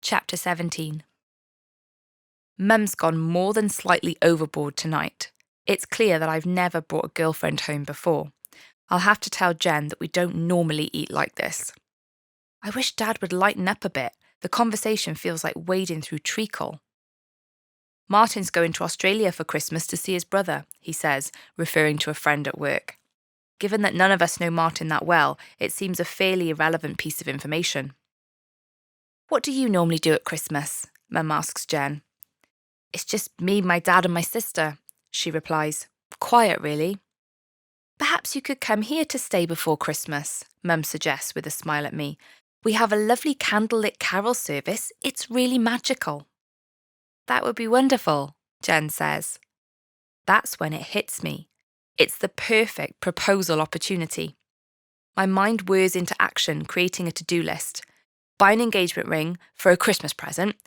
Chapter 17. Mum's gone more than slightly overboard tonight. It's clear that I've never brought a girlfriend home before. I'll have to tell Jen that we don't normally eat like this. I wish Dad would lighten up a bit. The conversation feels like wading through treacle. Martin's going to Australia for Christmas to see his brother, he says, referring to a friend at work. Given that none of us know Martin that well, it seems a fairly irrelevant piece of information. What do you normally do at Christmas? Mum asks Jen. It's just me, my dad and my sister, she replies. Quiet, really. Perhaps you could come here to stay before Christmas, Mum suggests with a smile at me. We have a lovely candlelit carol service. It's really magical. That would be wonderful, Jen says. That's when it hits me. It's the perfect proposal opportunity. My mind whirs into action, creating a to-do list. Buy an engagement ring for a Christmas present.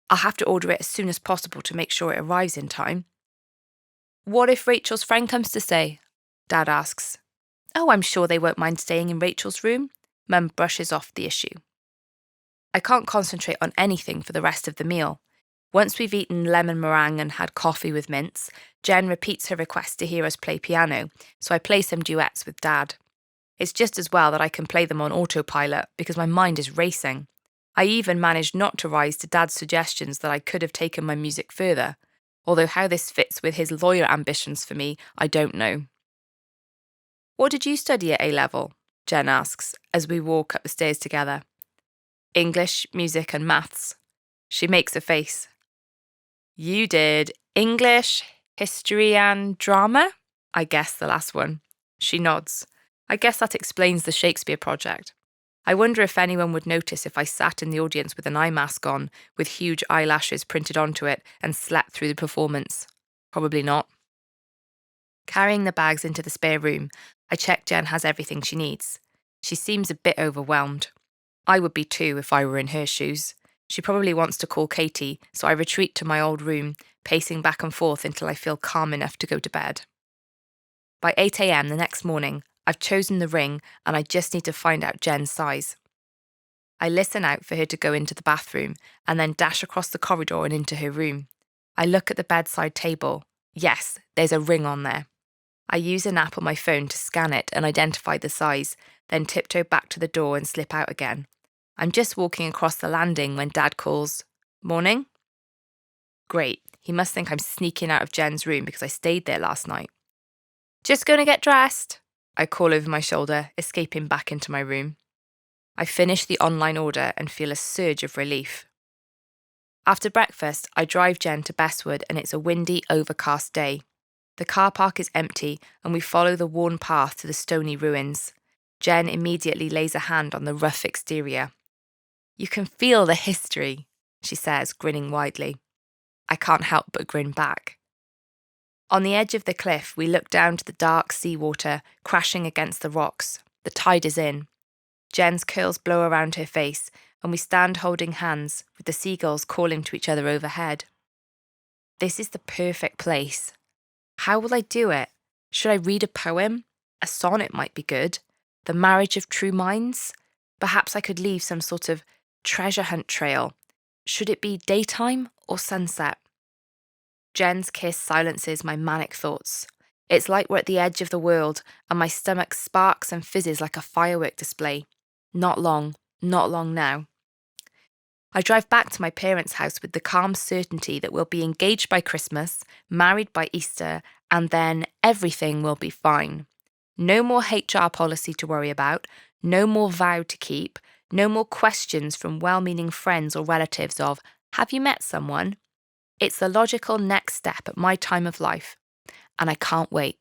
I'll have to order it as soon as possible to make sure it arrives in time. What if Rachel's friend comes to stay? Dad asks. Oh, I'm sure they won't mind staying in Rachel's room. Mum brushes off the issue. I can't concentrate on anything for the rest of the meal. Once we've eaten lemon meringue and had coffee with mince, Jen repeats her request to hear us play piano, so I play some duets with Dad. It's just as well that I can play them on autopilot because my mind is racing. I even managed not to rise to Dad's suggestions that I could have taken my music further, although how this fits with his lawyer ambitions for me, I don't know. What did you study at A-level? Jen asks, as we walk up the stairs together. English, music and maths. She makes a face. You did English, history and drama? I guess the last one. She nods. I guess that explains the Shakespeare project. I wonder if anyone would notice if I sat in the audience with an eye mask on, with huge eyelashes printed onto it, and slept through the performance. Probably not. Carrying the bags into the spare room, I check Jen has everything she needs. She seems a bit overwhelmed. I would be too if I were in her shoes. She probably wants to call Katie, so I retreat to my old room, pacing back and forth until I feel calm enough to go to bed. By 8 a.m. the next morning, I've chosen the ring and I just need to find out Jen's size. I listen out for her to go into the bathroom and then dash across the corridor and into her room. I look at the bedside table. Yes, there's a ring on there. I use an app on my phone to scan it and identify the size, then tiptoe back to the door and slip out again. I'm just walking across the landing when Dad calls, Morning? Great, he must think I'm sneaking out of Jen's room because I stayed there last night. Just gonna get dressed, I call over my shoulder, escaping back into my room. I finish the online order and feel a surge of relief. After breakfast, I drive Jen to Bestwood and it's a windy, overcast day. The car park is empty and we follow the worn path to the stony ruins. Jen immediately lays a hand on the rough exterior. You can feel the history, she says, grinning widely. I can't help but grin back. On the edge of the cliff, we look down to the dark seawater crashing against the rocks. The tide is in. Jen's curls blow around her face, and we stand holding hands, with the seagulls calling to each other overhead. This is the perfect place. How will I do it? Should I read a poem? A sonnet might be good. The marriage of true minds? Perhaps I could leave some sort of treasure hunt trail. Should it be daytime or sunset? Jen's kiss silences my manic thoughts. It's like we're at the edge of the world and my stomach sparks and fizzes like a firework display. Not long now. I drive back to my parents' house with the calm certainty that we'll be engaged by Christmas, married by Easter, and then everything will be fine. No more HR policy to worry about, no more vow to keep, no more questions from well-meaning friends or relatives of, have you met someone? It's the logical next step at my time of life, and I can't wait.